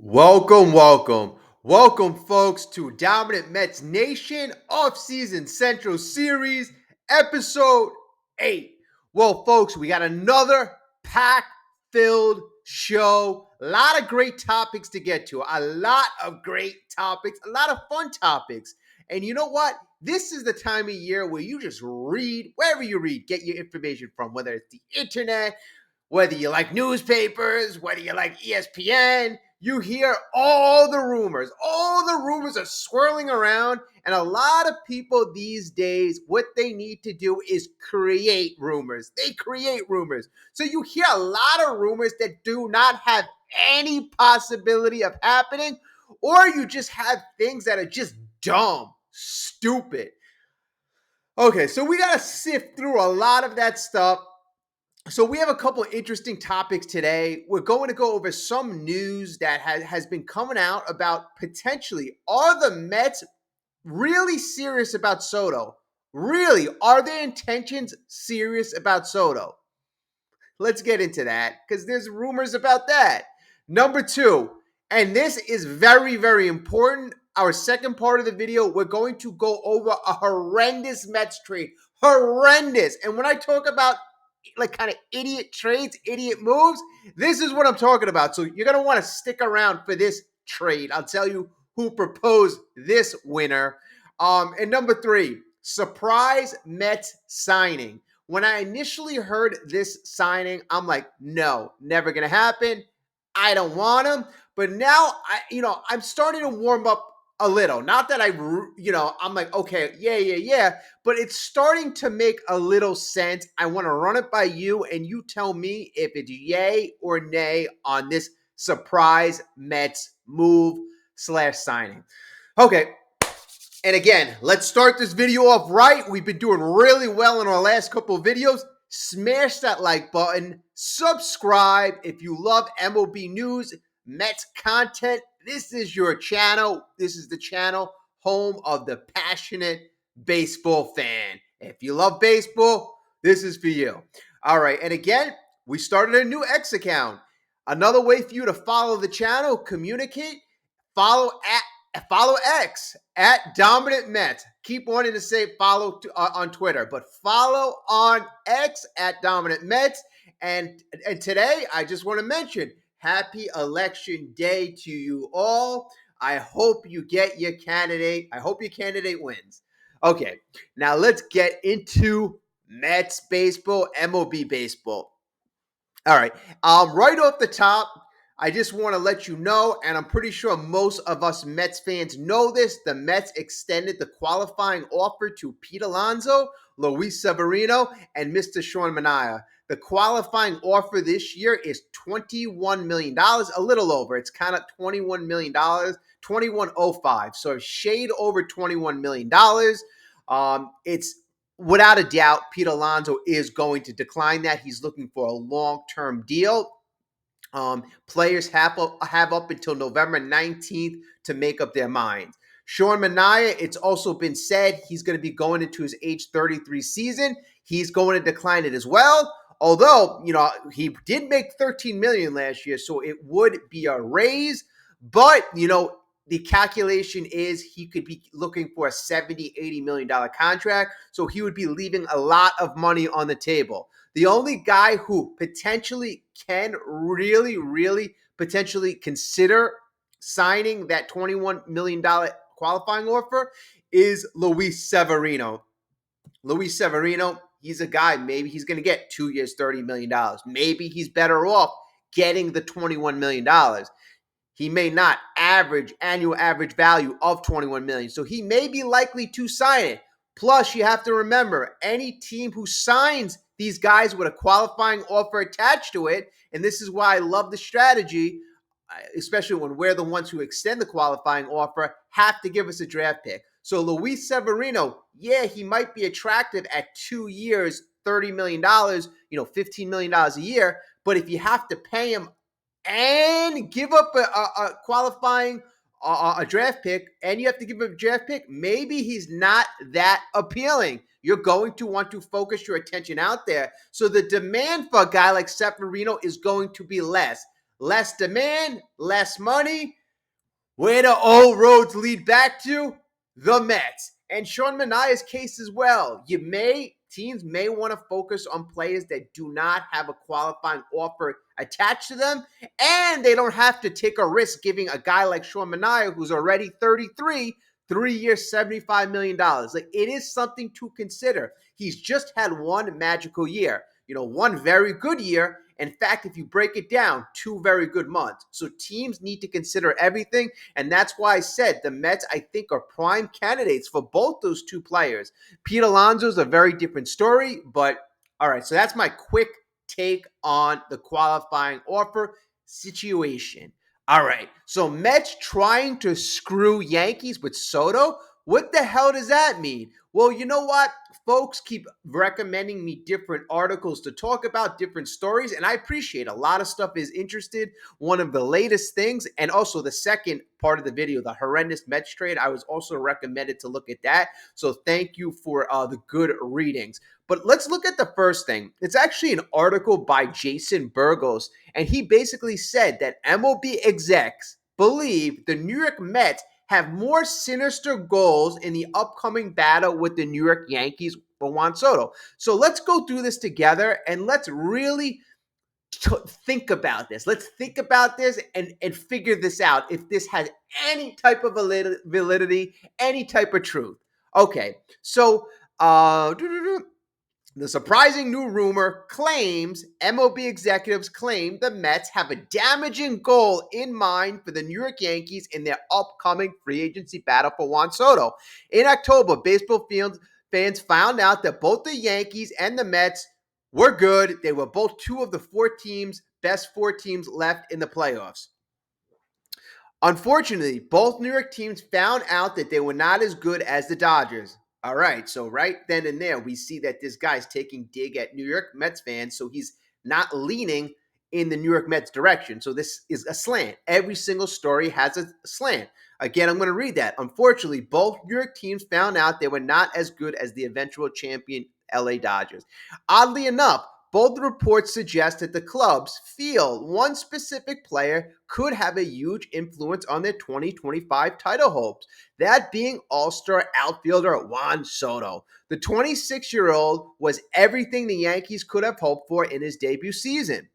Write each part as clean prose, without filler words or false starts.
Welcome, folks, to Dominant Mets Nation Off-Season Central Series, Episode 8. Well, folks, we got another pack-filled show. A lot of great topics to get to. A lot of great topics. A lot of fun topics. And you know what? This is the time of year where you just read, wherever you read, get your information from, whether it's the internet, whether you like newspapers, whether you like ESPN, you hear all the rumors. All the rumors are swirling around, and a lot of people these days, what they need to do is create rumors. They create rumors. So you hear a lot of rumors that do not have any possibility of happening, or you just have things that are just dumb, stupid. Okay, so we got to sift through a lot of that stuff. So we have a couple of interesting topics today. We're going to go over some news that has been coming out about potentially, are the Mets really serious about Soto? Really, are their intentions serious about Soto? Let's get into that because there's rumors about that. Number two, and this is very, very important. Our second part of the video, we're going to go over a horrendous Mets trade. Horrendous. And when I talk about like kind of idiot trades, idiot moves, this is what I'm talking about. So you're going to want to stick around for this trade. I'll tell you who proposed this winner. And number three, surprise Mets signing. When I initially heard this signing, I'm like, no, never going to happen. I don't want him. But now, I'm starting to warm up a little. Not that I'm like, okay, yeah. But it's starting to make a little sense. I want to run it by you, and you tell me if it's yay or nay on this surprise Mets move/signing. Okay. And again, let's start this video off right. We've been doing really well in our last couple of videos. Smash that like button. Subscribe if you love MLB news, Mets content. This is your channel. This is the channel home of the passionate baseball fan. If you love baseball, this is for you. All right. And again, we started a new X account. Another way for you to follow the channel, communicate, follow X at Dominant Mets. Keep wanting to say follow on Twitter, but follow on X at Dominant Mets. And today, I just want to mention, happy election day to you all. I hope you get your candidate. I hope your candidate wins. Okay, now let's get into Mets baseball, MLB baseball. All right, right off the top, I just want to let you know, and I'm pretty sure most of us Mets fans know this, the Mets extended the qualifying offer to Pete Alonso, Luis Severino, and Mr. Sean Manaea. The qualifying offer this year is $21 million, a little over. It's kind of $21 million, $21.05. So a shade over $21 million. It's without a doubt, Pete Alonso is going to decline that. He's looking for a long-term deal. Players have up until November 19th to make up their minds. Sean Manaea, it's also been said he's going to be going into his age 33 season. He's going to decline it as well. Although, he did make $13 million last year, so it would be a raise. But, the calculation is he could be looking for a $70, $80 million contract. So he would be leaving a lot of money on the table. The only guy who potentially can really potentially consider signing that $21 million qualifying offer is Luis Severino. Luis Severino, he's a guy, maybe he's going to get 2 years, $30 million. Maybe he's better off getting the $21 million. He may not annual average value of $21 million. So he may be likely to sign it. Plus, you have to remember, any team who signs these guys with a qualifying offer attached to it, and this is why I love the strategy, especially when we're the ones who extend the qualifying offer, have to give us a draft pick. So Luis Severino, yeah, he might be attractive at 2 years, $30 million, $15 million a year. But if you have to pay him and give up a qualifying a draft pick, and you have to give up a draft pick, maybe he's not that appealing. You're going to want to focus your attention out there. So the demand for a guy like Severino is going to be less. less demand, less money. Where do old roads lead back to? The Mets. And Sean Manaea's case as well. Teams may want to focus on players that do not have a qualifying offer attached to them, and they don't have to take a risk giving a guy like Sean Manaea, who's already 33, 3 years, $75 million. Like, it is something to consider. He's just had one magical year, one very good year. In fact, if you break it down, 2 very good months. So teams need to consider everything. And that's why I said the Mets, I think, are prime candidates for both those 2 players. Pete Alonso's a very different story. But all right, so that's my quick take on the qualifying offer situation. All right, so Mets trying to screw Yankees with Soto. What the hell does that mean? Well, you know what? Folks keep recommending me different articles to talk about, different stories, and I appreciate a lot of stuff is interested. One of the latest things, and also the second part of the video, the horrendous Mets trade, I was also recommended to look at that. So thank you for the good readings. But let's look at the first thing. It's actually an article by Jason Burgos, and he basically said that MLB execs believe the New York Mets have more sinister goals in the upcoming battle with the New York Yankees for Juan Soto. So let's go through this together and let's really think about this. Let's think about this and figure this out if this has any type of validity, any type of truth. Okay, so the surprising new rumor claims, MLB executives claim the Mets have a damaging goal in mind for the New York Yankees in their upcoming free agency battle for Juan Soto. In October, baseball fans found out that both the Yankees and the Mets were good. They were both 2 of the best 4 teams left in the playoffs. Unfortunately, both New York teams found out that they were not as good as the Dodgers. All right, so right then and there, we see that this guy's taking dig at New York Mets fans, so he's not leaning in the New York Mets direction. So this is a slant. Every single story has a slant. Again, I'm going to read that. Unfortunately, both New York teams found out they were not as good as the eventual champion LA Dodgers. Oddly enough, both reports suggest that the clubs feel one specific player could have a huge influence on their 2025 title hopes, that being all-star outfielder Juan Soto. The 26-year-old was everything the Yankees could have hoped for in his debut season.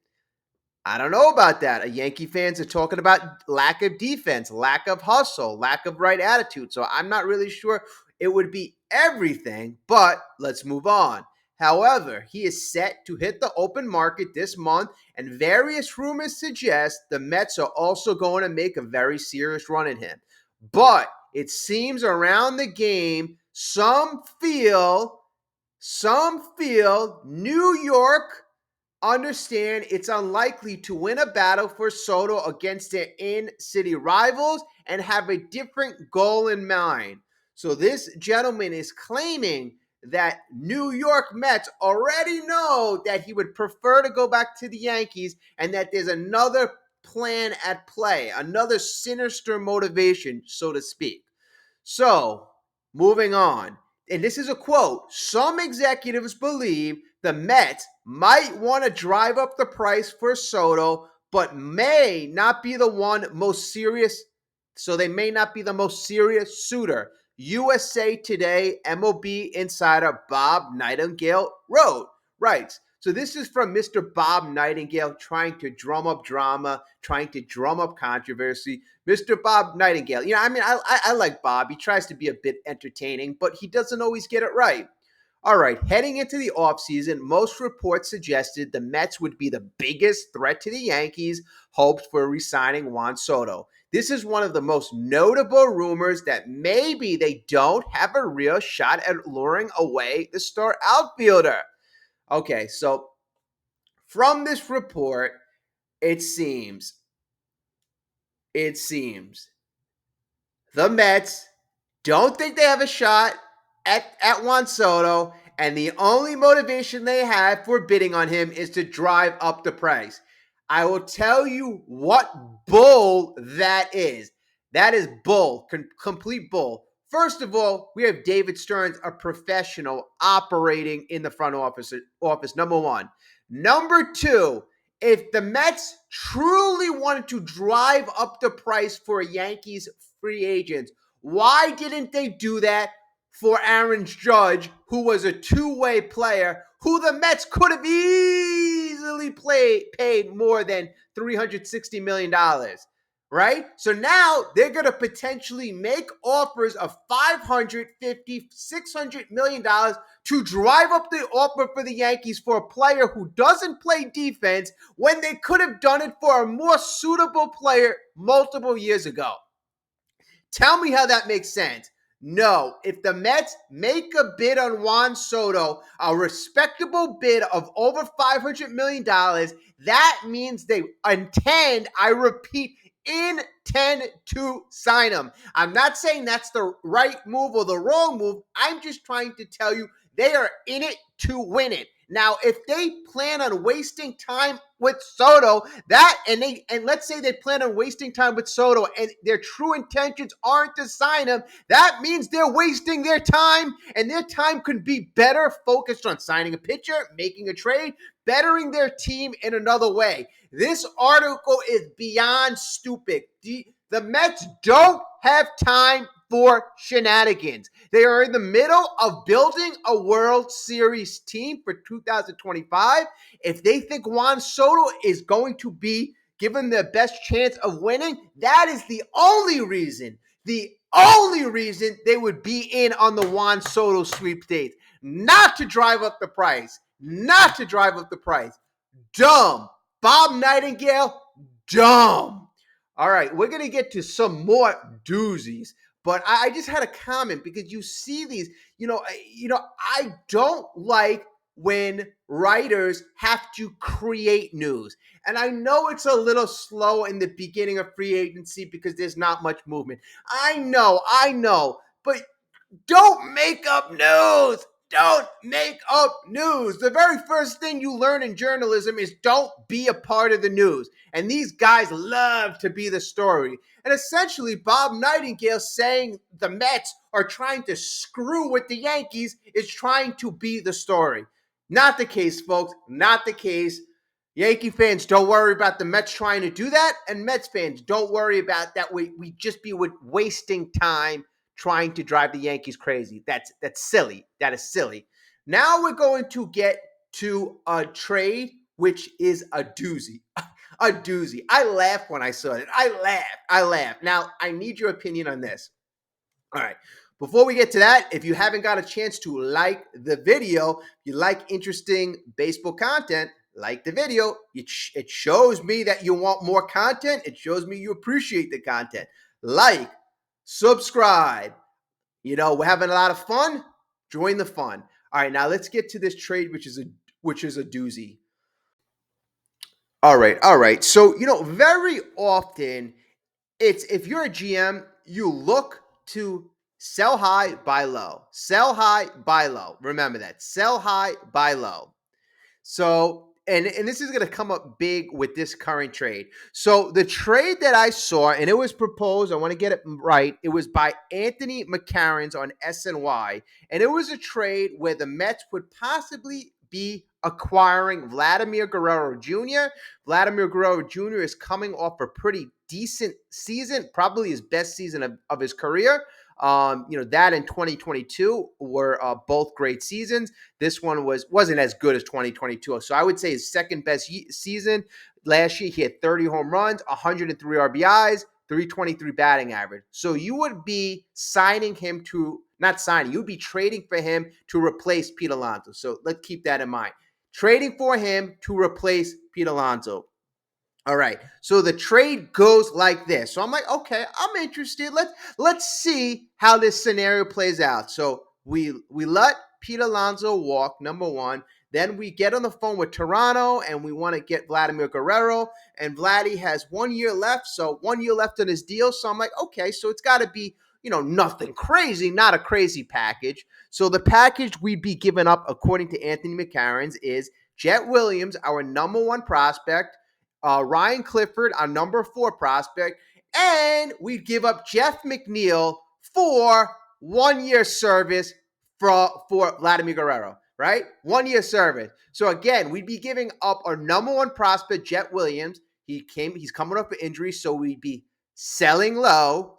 I don't know about that. Yankee fans are talking about lack of defense, lack of hustle, lack of right attitude. So I'm not really sure it would be everything, but let's move on. However, he is set to hit the open market this month, and various rumors suggest the Mets are also going to make a very serious run at him. But it seems around the game, some feel New York understand it's unlikely to win a battle for Soto against their in-city rivals and have a different goal in mind. So this gentleman is claiming that New York Mets already know that he would prefer to go back to the Yankees and that there's another plan at play, another sinister motivation, so to speak. So, moving on. And this is a quote. Some executives believe the Mets might want to drive up the price for Soto, but may not be the most serious suitor. USA Today MLB insider Bob Nightingale writes. So this is from Mr. Bob Nightingale trying to drum up drama, trying to drum up controversy. Mr. Bob Nightingale, I like Bob. He tries to be a bit entertaining, but he doesn't always get it right. All right, heading into the offseason, most reports suggested the Mets would be the biggest threat to the Yankees, hoped for re-signing Juan Soto. This is one of the most notable rumors that maybe they don't have a real shot at luring away the star outfielder. Okay, so from this report, it seems the Mets don't think they have a shot at Juan Soto, and the only motivation they have for bidding on him is to drive up the price. I will tell you what bull that is. That is bull, complete bull. First of all, we have David Stearns, a professional operating in the front office, number one. Number two, If the Mets truly wanted to drive up the price for Yankees free agents, why didn't they do that for Aaron Judge, who was a two-way player, who the Mets could have easily paid more than $360 million? Right? So now they're going to potentially make offers of $550, $600 million to drive up the offer for the Yankees for a player who doesn't play defense when they could have done it for a more suitable player multiple years ago. Tell me how that makes sense. No, if the Mets make a bid on Juan Soto, a respectable bid of over $500 million, that means they intend, I repeat, intend to sign him. I'm not saying that's the right move or the wrong move. I'm just trying to tell you they are in it to win it. Now, if they plan on wasting time with Soto, and let's say they plan on wasting time with Soto and their true intentions aren't to sign him, that means they're wasting their time, and their time could be better focused on signing a pitcher, making a trade, bettering their team in another way. This article is beyond stupid. The Mets don't have time for shenanigans. They are in the middle of building a World Series team for 2025. If they think Juan Soto is going to be given the best chance of winning, that is the only reason they would be in on the Juan Soto sweepstakes. Not to drive up the price. Dumb. Bob Nightingale, dumb. All right, we're going to get to some more doozies. But I just had a comment because you see these, I don't like when writers have to create news. And I know it's a little slow in the beginning of free agency because there's not much movement. I know. But don't make up news. Don't make up news. The very first thing you learn in journalism is don't be a part of the news. And these guys love to be the story. And essentially, Bob Nightingale saying the Mets are trying to screw with the Yankees is trying to be the story. Not the case, folks. Not the case. Yankee fans, don't worry about the Mets trying to do that. And Mets fans, don't worry about that. We just be wasting time trying to drive the Yankees crazy. That's silly. That is silly. Now we're going to get to a trade, which is a doozy. A doozy. I laughed when I saw it. I laughed. Now, I need your opinion on this. All right. Before we get to that, if you haven't got a chance to like the video, if you like interesting baseball content, like the video. It shows me that you want more content. It shows me you appreciate the content. Like, subscribe. We're having a lot of fun. Join the fun. All right, now let's get to this trade, which is a doozy. All right. So, very often it's if you're a GM, you look to sell high, buy low. Sell high, buy low. Remember that. Sell high, buy low. So, and this is going to come up big with this current trade. So the trade that I saw, and it was proposed, I want to get it right, it was by Anthony McCarrons on SNY. And it was a trade where the Mets would possibly be acquiring Vladimir Guerrero Jr. Vladimir Guerrero Jr. is coming off a pretty decent season, probably his best season of his career. That and 2022 were both great seasons. This one wasn't as good as 2022. So I would say his second best season. Last year, he had 30 home runs, 103 RBIs, 323 batting average. So you would be you'd be trading for him to replace Pete Alonso. So let's keep that in mind. Trading for him to replace Pete Alonso. All right, so the trade goes like this. So I'm like, okay, I'm interested. Let's see how this scenario plays out. So we let Pete Alonso walk, number one. Then we get on the phone with Toronto, and we want to get Vladimir Guerrero. And Vladdy has 1 year left, so 1 year left on his deal. So I'm like, okay, so it's got to be, nothing crazy, not a crazy package. So the package we'd be giving up, according to Anthony McCarrons, is Jet Williams, our number one prospect, Ryan Clifford, our number 4 prospect, and we give up Jeff McNeil for 1 year service for Vladimir Guerrero. right? 1 year service. So again, we'd be giving up our number one prospect, Jet Williams. He's coming up with injury, so we'd be selling low,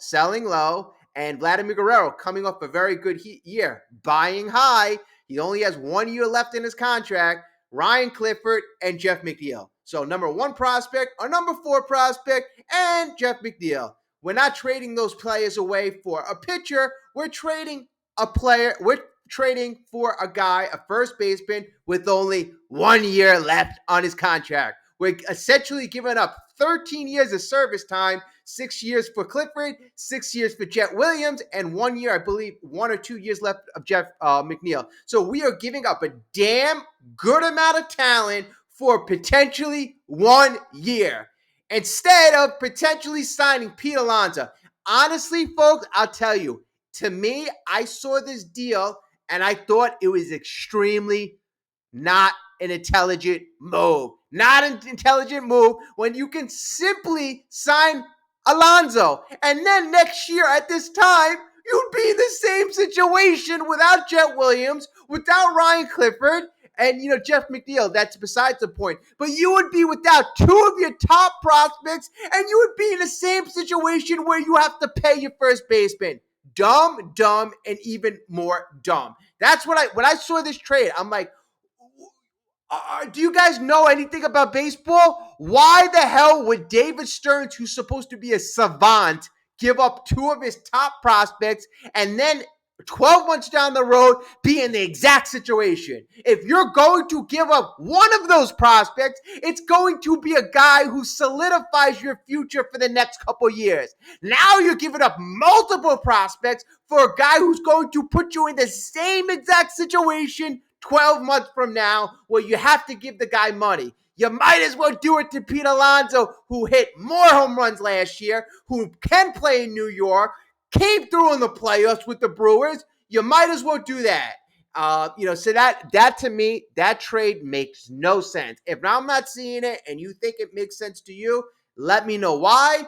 and Vladimir Guerrero coming off a very good year, buying high. He only has 1 year left in his contract. Ryan Clifford and Jeff McNeil. So number one prospect, our number four prospect, and Jeff McNeil. We're not trading those players away for a pitcher. We're trading a player. We're trading for a guy, a first baseman, with only 1 year left on his contract. We're essentially giving up 13 years of service time, 6 years for Clifford, 6 years for Jet Williams, and 1 year, I believe, 1 or 2 years left of Jeff McNeil. So we are giving up a damn good amount of talent for potentially 1 year instead of potentially signing Pete Alonso. Honestly, folks, I'll tell you, to me, I saw this deal and I thought it was extremely not an intelligent move. Not an intelligent move when you can simply sign Alonso. And then next year at this time, you'd be in the same situation without Jet Williams, without Ryan Clifford, and Jeff McNeil. That's besides the point. But you would be without two of your top prospects, and you would be in the same situation where you have to pay your first baseman. Dumb, and even more dumb. That's when I saw this trade, I'm like, do you guys know anything about baseball? Why the hell would David Stearns, who's supposed to be a savant, give up two of his top prospects and then 12 months down the road be in the exact situation? If you're going to give up one of those prospects, it's going to be a guy who solidifies your future for the next couple years. Now you're giving up multiple prospects for a guy who's going to put you in the same exact situation 12 months from now where you have to give the guy money. You might as well do it to Pete Alonso, who hit more home runs last year, who can play in New York, came through in the playoffs with the Brewers. You might as well do that. So that to me, that trade makes no sense. If I'm not seeing it and you think it makes sense to you, let me know why.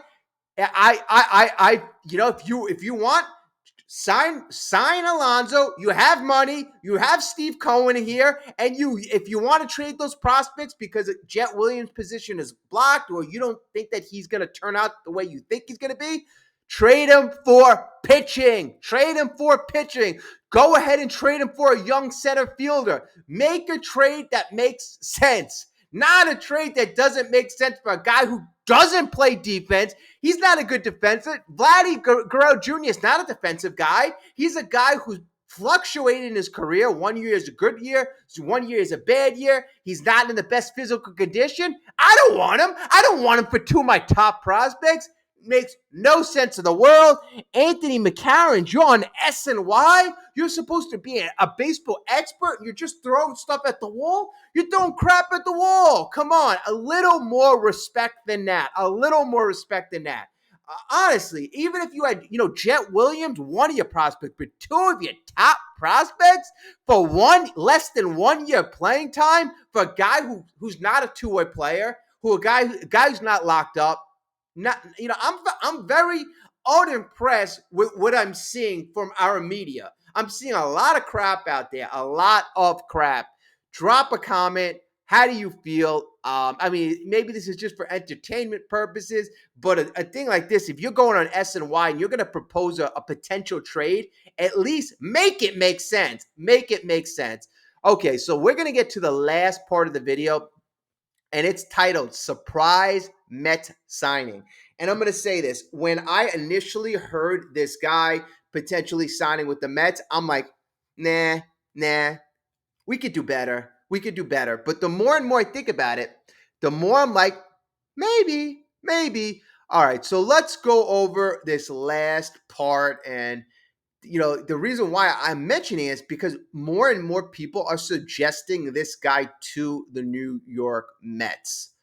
If you want, sign Alonso. You have money. You have Steve Cohen here, and if you want to trade those prospects because Jet Williams' position is blocked, or you don't think that he's going to turn out the way you think he's going to be, trade him for pitching. Go ahead and trade him for a young center fielder. Make a trade that makes sense. Not a trade that doesn't make sense for a guy who doesn't play defense. He's not a good defensive. Vladdy Guerrero Jr. is not a defensive guy. He's a guy who's fluctuated in his career. 1 year is a good year. 1 year is a bad year. He's not in the best physical condition. I don't want him. I don't want him for two of my top prospects. Makes no sense in the world. Anthony McCarron, you're on SNY. You're supposed to be a baseball expert, and you're just throwing stuff at the wall. You're throwing crap at the wall. Come on, a little more respect than that. Honestly, even if you had, Jet Williams, one of your prospects, but two of your top prospects for less than 1 year playing time for a guy who's not a two-way player, a guy who's not locked up. I'm very unimpressed with what I'm seeing from our media. I'm seeing a lot of crap out there, a lot of crap. Drop a comment. How do you feel? Maybe this is just for entertainment purposes, but a thing like this, if you're going on SNY and you're going to propose a potential trade, at least make it make sense. Okay, so we're going to get to the last part of the video, and it's titled Surprise Met Signing. And I'm going to say this. When I initially heard this guy potentially signing with the Mets, I'm like, nah, we could do better. But the more and more I think about it, the more I'm like, maybe. All right, so let's go over this last part. And the reason why I'm mentioning it is because more and more people are suggesting this guy to the New York Mets.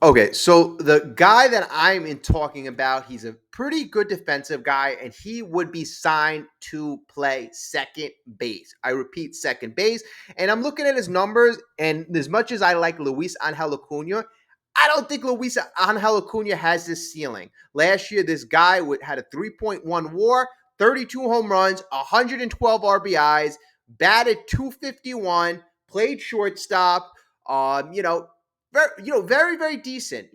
Okay, so the guy that I'm talking about, he's a pretty good defensive guy, and he would be signed to play second base. I repeat, second base. And I'm looking at his numbers, and as much as I like Luis Angel Acuna, I don't think Luis Angel Acuna has this ceiling. Last year, this guy had a 3.1 WAR, 32 home runs, 112 RBIs, batted 251, played shortstop. Very, very decent.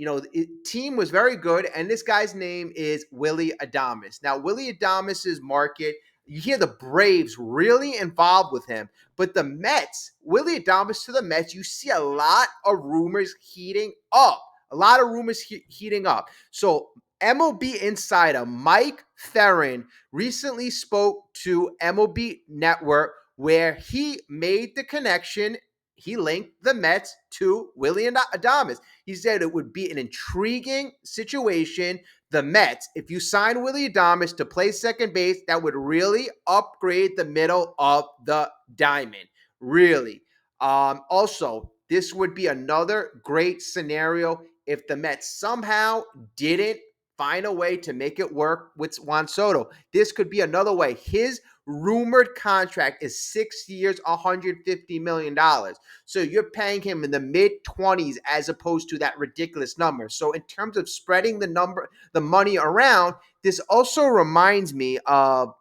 Team was very good, and this guy's name is Willy Adames. Now, Willy Adames's market, you hear the Braves really involved with him, but the Mets, Willy Adames to the Mets, you see a lot of rumors heating up. A lot of rumors heating up. So MLB insider Mike Ferrin recently spoke to MLB Network where he made the connection. He linked the Mets to Willy Adames. He said it would be an intriguing situation. The Mets, if you sign Willy Adames to play second base, that would really upgrade the middle of the diamond. Really. Also, this would be another great scenario if the Mets somehow didn't find a way to make it work with Juan Soto. This could be another way. His rumored contract is 6 years, $150 million. So you're paying him in the mid-20s as opposed to that ridiculous number. So in terms of spreading the money around, this also reminds me of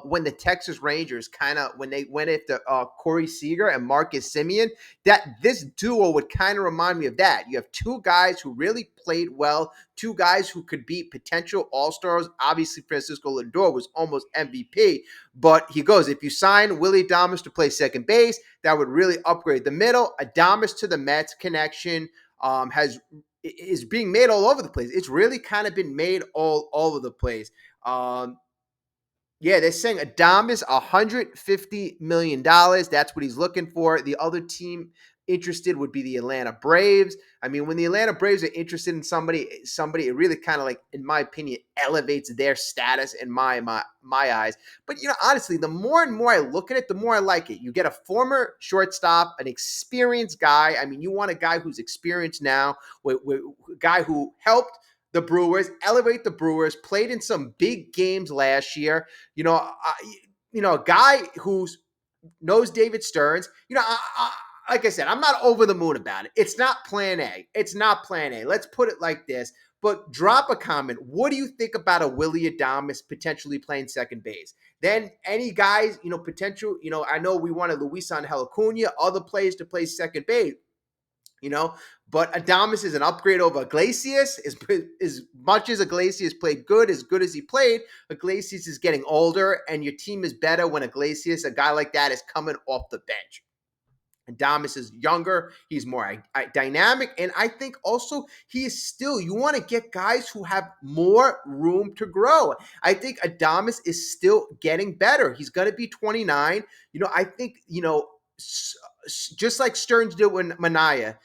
when the Texas Rangers when they went after Corey Seager and Marcus Semien, that this duo would kind of remind me of that. You have two guys who really played well, two guys who could be potential all-stars. Obviously, Francisco Lindor was almost MVP, but he goes, if you sign Willy Adames to play second base, that would really upgrade the middle. Adames to the Mets connection is being made all over the place. It's really kind of been made all over the place. Yeah, they're saying Adames $150 million. That's what he's looking for. The other team interested would be the Atlanta Braves. I mean, when the Atlanta Braves are interested in somebody, it really kind of, like, in my opinion, elevates their status in my eyes. But, honestly, the more and more I look at it, the more I like it. You get a former shortstop, an experienced guy. I mean, you want a guy who's experienced now, a guy who helped the Brewers, elevate the Brewers, played in some big games last year. A guy who knows David Stearns. Like I said, I'm not over the moon about it. It's not plan A. Let's put it like this. But drop a comment. What do you think about a Willy Adames potentially playing second base? Then any guys, potential, I know we wanted Luis Angel Acuna, other players to play second base. But Adames is an upgrade over Iglesias. As much as Iglesias played good as he played, Iglesias is getting older, and your team is better when Iglesias, a guy like that, is coming off the bench. Adames is younger. He's more dynamic. And I think also he is still, you want to get guys who have more room to grow. I think Adames is still getting better. He's going to be 29. I think, just like Stearns did with Manaea.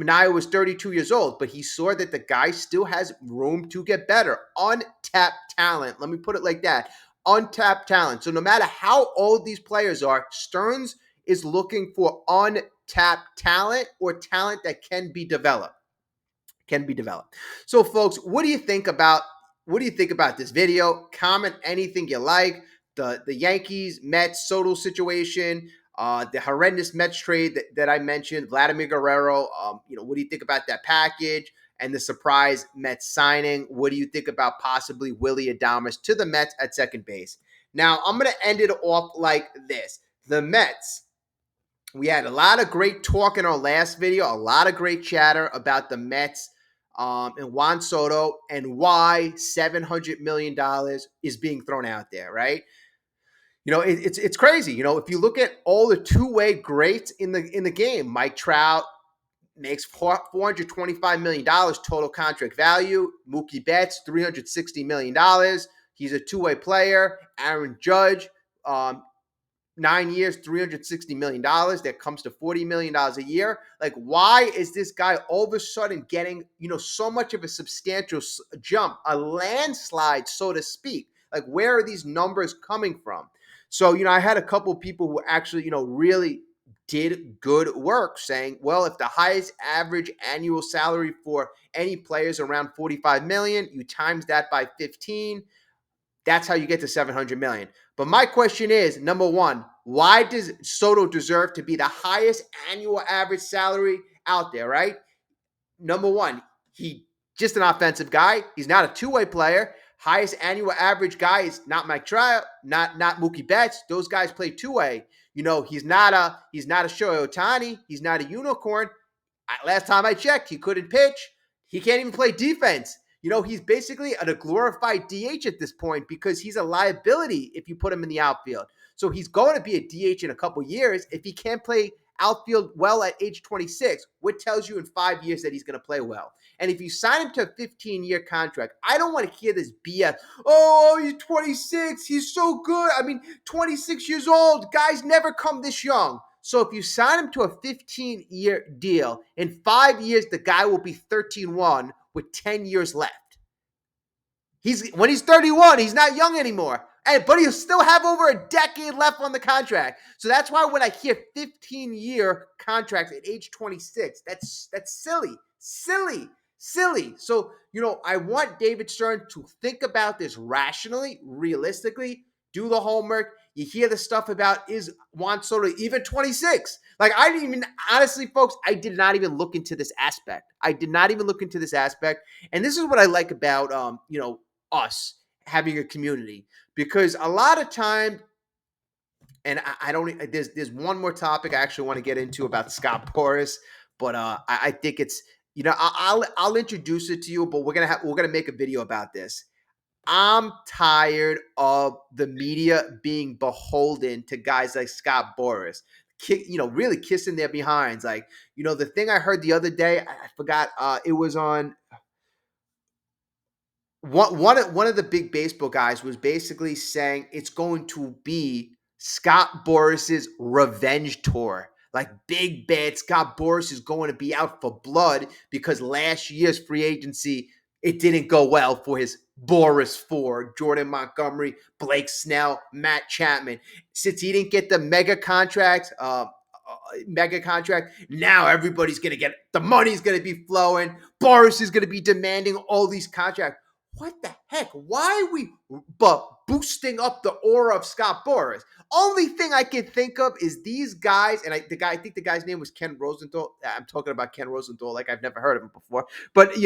Manaea was 32 years old, but he saw that the guy still has room to get better. Untapped talent. Let me put it like that. Untapped talent. So no matter how old these players are, Stearns is looking for untapped talent or talent that can be developed. So, folks, what do you think about this video? Comment anything you like. The Yankees, Mets, Soto situation, the horrendous Mets trade that I mentioned, Vladimir Guerrero. What do you think about that package and the surprise Mets signing? What do you think about possibly Willy Adames to the Mets at second base? Now, I'm going to end it off like this. The Mets. We had a lot of great talk in our last video, a lot of great chatter about the Mets and Juan Soto and why $700 million is being thrown out there, right? It's crazy. If you look at all the two-way greats in the game, Mike Trout makes $425 million total contract value. Mookie Betts, $360 million. He's a two-way player. Aaron Judge, 9 years, $360 million. That comes to $40 million a year. Like, why is this guy all of a sudden getting, so much of a substantial jump, a landslide, so to speak? Like, where are these numbers coming from? So, I had a couple people who actually, really did good work saying, well, if the highest average annual salary for any player is around $45 million, you times that by 15, that's how you get to $700 million. But my question is, number one, why does Soto deserve to be the highest annual average salary out there, right? Number one, he just an offensive guy. He's not a two-way player. Highest annual average guy is not Mike Trout, not Mookie Betts. Those guys play two-way. He's not a Shohei Ohtani. He's not a unicorn. Last time I checked, he couldn't pitch. He can't even play defense. He's basically a glorified DH at this point because he's a liability if you put him in the outfield. So he's going to be a DH in a couple years if he can't play outfield well at age 26, what tells you in 5 years that he's going to play well. And if you sign him to a 15-year contract, I don't want to hear this BS. Oh, he's 26. He's so good. 26 years old. Guys never come this young. So if you sign him to a 15-year deal, in 5 years, the guy will be 13-1 with 10 years left. When he's 31, he's not young anymore. But he'll still have over a decade left on the contract. So that's why when I hear 15-year contracts at age 26, that's silly. So, I want David Stern to think about this rationally, realistically, do the homework. You hear the stuff about, is Juan Soto even 26? Honestly, folks, I did not even look into this aspect. And this is what I like about, us having a community, because a lot of time, and I don't, there's one more topic I actually want to get into about Scott Boras, but I think it's, I'll introduce it to you, but we're gonna make a video about this. I'm tired of the media being beholden to guys like Scott Boras, really kissing their behinds. Like, the thing I heard the other day, I forgot, it was on one of the big baseball guys was basically saying it's going to be Scott Boras's revenge tour. Like, big bad Scott Boras is going to be out for blood because last year's free agency, it didn't go well for his Boras Four, Jordan Montgomery, Blake Snell, Matt Chapman. Since he didn't get the mega contract, now everybody's going to get, the money's going to be flowing. Boras is going to be demanding all these contracts. What the heck? Why are we boosting up the aura of Scott Boras? Only thing I can think of is these guys, and I think the guy's name was Ken Rosenthal. I'm talking about Ken Rosenthal like I've never heard of him before. But,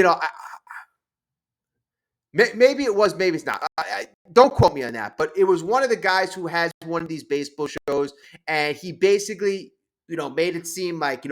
maybe it was, maybe it's not. Don't quote me on that. But it was one of the guys who has one of these baseball shows, and he basically, made it seem like,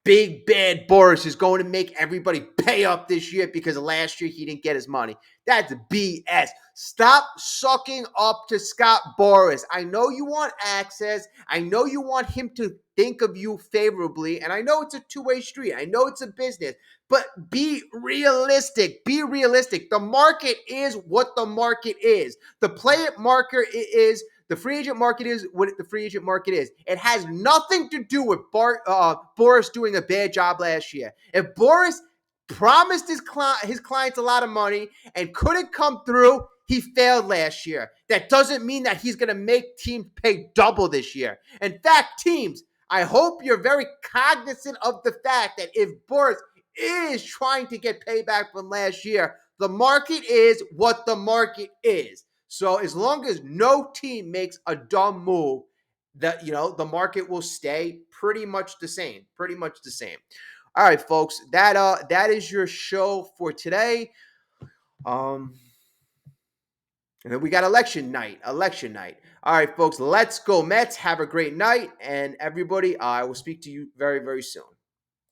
big bad Boras is going to make everybody pay up this year because last year he didn't get his money. That's BS. Stop sucking up to Scott Boras. I know you want access. I know you want him to think of you favorably. And I know it's a two-way street. I know it's a business. But be realistic. Be realistic. The market is what the market is. The play-it marker is... The free agent market is what the free agent market is. It has nothing to do with Boras doing a bad job last year. If Boras promised his clients a lot of money and couldn't come through, he failed last year. That doesn't mean that he's going to make teams pay double this year. In fact, teams, I hope you're very cognizant of the fact that if Boras is trying to get payback from last year, the market is what the market is. So as long as no team makes a dumb move, the market will stay pretty much the same. All right, folks, that is your show for today. And then we got election night. All right, folks, let's go Mets. Have a great night, and everybody, I will speak to you very, very soon.